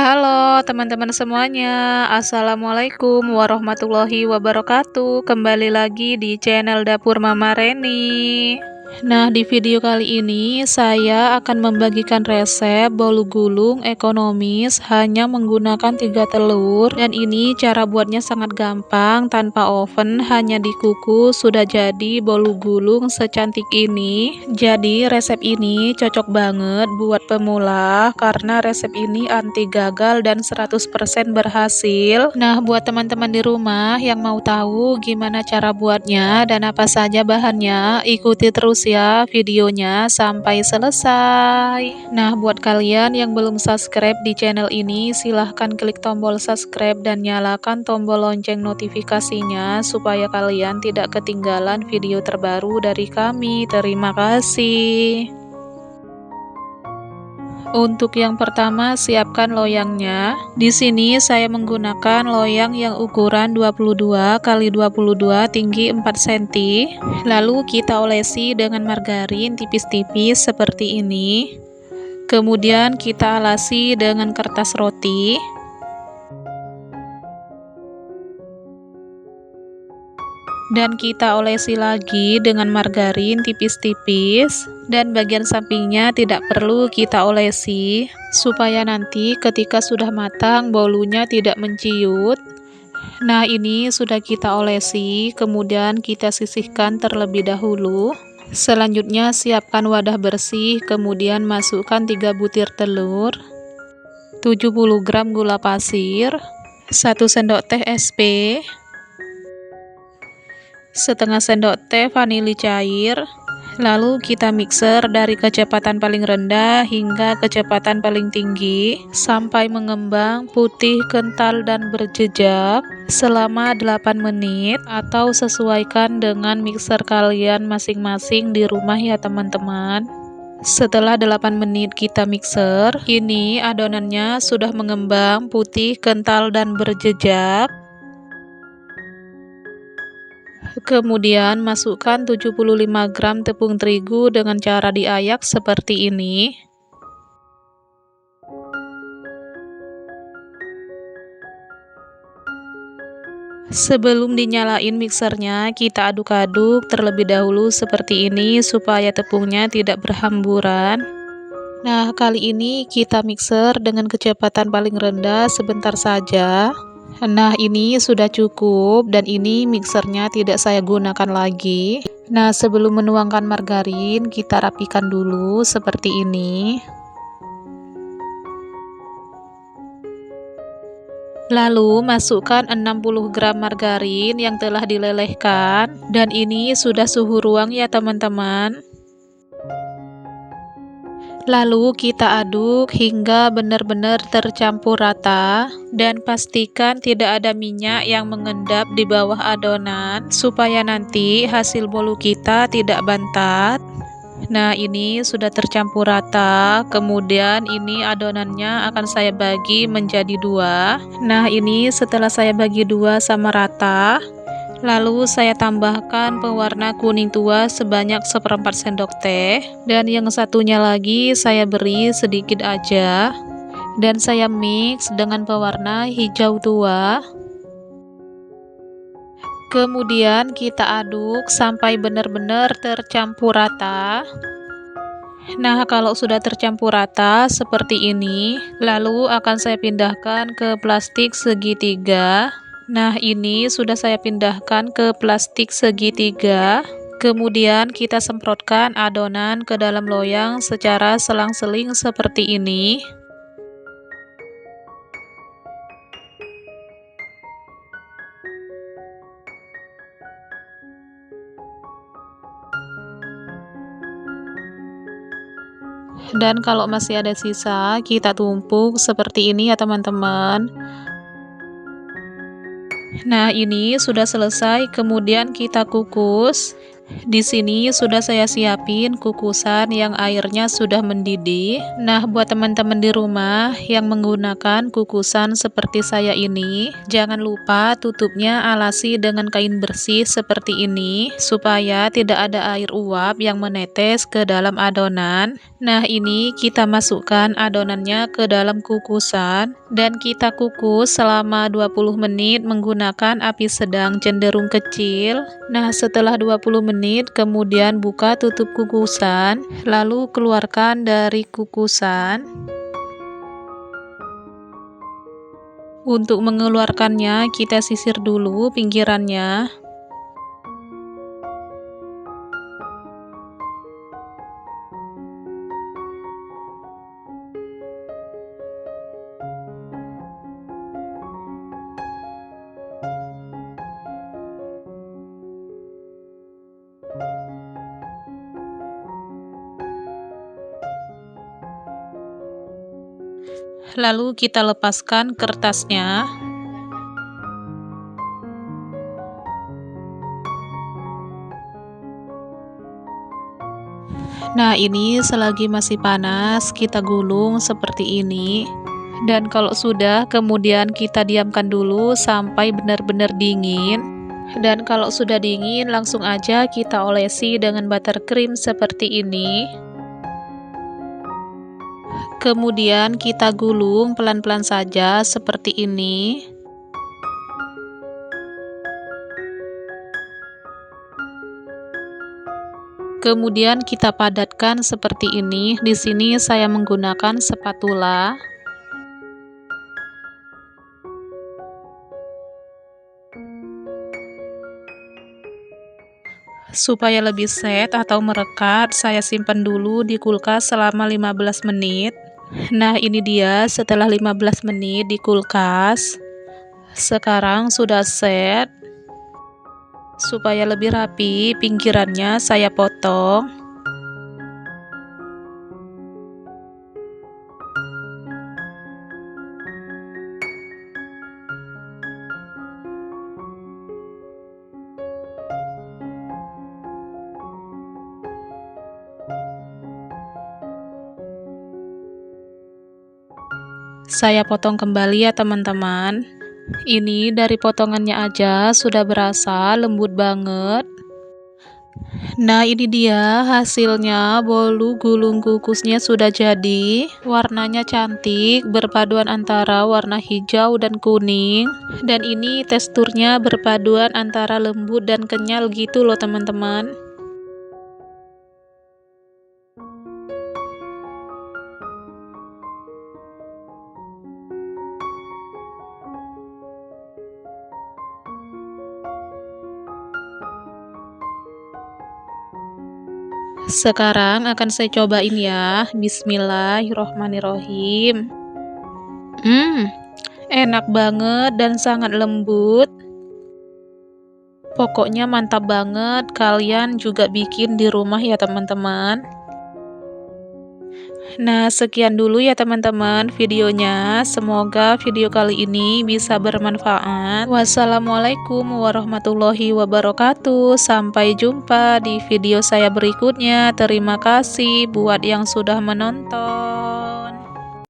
Halo teman-teman semuanya, Assalamualaikum warahmatullahi wabarakatuh. Kembali lagi di channel Dapur Mama Reni. Nah, di video kali ini saya akan membagikan resep bolu gulung ekonomis hanya menggunakan 3 telur. Dan ini cara buatnya sangat gampang, tanpa oven, hanya dikukus sudah jadi bolu gulung secantik ini. Jadi resep ini cocok banget buat pemula karena resep ini anti gagal dan 100% berhasil. Nah, buat teman-teman di rumah yang mau tahu gimana cara buatnya dan apa saja bahannya, ikuti terus ya videonya sampai selesai. Nah, buat kalian yang belum subscribe di channel ini, silahkan klik tombol subscribe dan nyalakan tombol lonceng notifikasinya supaya kalian tidak ketinggalan video terbaru dari kami. Terima kasih. Untuk yang pertama, siapkan loyangnya. Di sini saya menggunakan loyang yang ukuran 22 x 22 tinggi 4 cm. Lalu kita olesi dengan margarin tipis-tipis seperti ini. Kemudian kita alasi dengan kertas roti. Dan kita olesi lagi dengan margarin tipis-tipis, dan bagian sampingnya tidak perlu kita olesi supaya nanti ketika sudah matang bolunya tidak menciut. Nah, ini sudah kita olesi, kemudian kita sisihkan terlebih dahulu. Selanjutnya siapkan wadah bersih, kemudian masukkan 3 butir telur, 70 gram gula pasir, 1 sendok teh SP, setengah sendok teh vanili cair. Lalu kita mixer dari kecepatan paling rendah hingga kecepatan paling tinggi sampai mengembang putih, kental, dan berjejak selama 8 menit, atau sesuaikan dengan mixer kalian masing-masing di rumah ya teman-teman. Setelah 8 menit kita mixer, ini adonannya sudah mengembang putih, kental, dan berjejak. Kemudian masukkan 75 gram tepung terigu dengan cara diayak seperti ini. Sebelum dinyalain mixernya, kita aduk-aduk terlebih dahulu seperti ini supaya tepungnya tidak berhamburan. Nah, kali ini kita mixer dengan kecepatan paling rendah sebentar saja. Nah, ini sudah cukup, dan ini mixernya tidak saya gunakan lagi. Nah, sebelum menuangkan margarin, kita rapikan dulu seperti ini. Lalu masukkan 60 gram margarin yang telah dilelehkan, dan ini sudah suhu ruang ya teman-teman. Lalu kita aduk hingga benar-benar tercampur rata, dan pastikan tidak ada minyak yang mengendap di bawah adonan supaya nanti hasil bolu kita tidak bantat. Nah, ini sudah tercampur rata. Kemudian ini adonannya akan saya bagi menjadi 2. Nah, ini setelah saya bagi 2 sama rata, lalu saya tambahkan pewarna kuning tua sebanyak 1/4 sendok teh, dan yang satunya lagi saya beri sedikit aja, dan saya mix dengan pewarna hijau tua. Kemudian kita aduk sampai benar-benar tercampur rata. Nah, kalau sudah tercampur rata seperti ini, lalu akan saya pindahkan ke plastik segitiga. Nah, ini sudah saya pindahkan ke plastik segitiga. Kemudian kita semprotkan adonan ke dalam loyang secara selang-seling seperti ini. Dan kalau masih ada sisa, kita tumpuk seperti ini ya teman-teman. Nah, ini sudah selesai, kemudian kita kukus. Di sini sudah saya siapin kukusan yang airnya sudah mendidih. Nah, buat teman-teman di rumah yang menggunakan kukusan seperti saya ini, jangan lupa tutupnya alasi dengan kain bersih seperti ini, supaya tidak ada air uap yang menetes ke dalam adonan. Nah, ini kita masukkan adonannya ke dalam kukusan, dan kita kukus selama 20 menit menggunakan api sedang cenderung kecil. Nah, setelah 20 menit, kemudian buka tutup kukusan, lalu keluarkan dari kukusan. Untuk mengeluarkannya, kita sisir dulu pinggirannya. Lalu kita lepaskan kertasnya. Nah, ini selagi masih panas, kita gulung seperti ini. Dan kalau sudah, kemudian kita diamkan dulu sampai benar-benar dingin. Dan kalau sudah dingin, langsung aja kita olesi dengan buttercream seperti ini. Kemudian kita gulung pelan-pelan saja seperti ini. Kemudian kita padatkan seperti ini. Di sini saya menggunakan spatula. Supaya lebih set atau merekat, saya simpan dulu di kulkas selama 15 menit. Nah, ini dia setelah 15 menit di kulkas. Sekarang sudah set. Supaya lebih rapi, pinggirannya saya potong. Saya potong kembali ya teman-teman. Ini dari potongannya aja sudah berasa lembut banget. Nah, ini dia hasilnya. Bolu gulung kukusnya sudah jadi. Warnanya cantik, berpaduan antara warna hijau dan kuning. Dan ini teksturnya berpaduan antara lembut dan kenyal gitu loh teman-teman. Sekarang akan saya cobain ya. Bismillahirrohmanirrohim. Enak banget dan sangat lembut. Pokoknya mantap banget. Kalian juga bikin di rumah ya teman-teman. Nah, sekian dulu ya teman-teman videonya. Semoga video kali ini bisa bermanfaat. Wassalamualaikum warahmatullahi wabarakatuh. Sampai jumpa di video saya berikutnya. Terima kasih buat yang sudah menonton.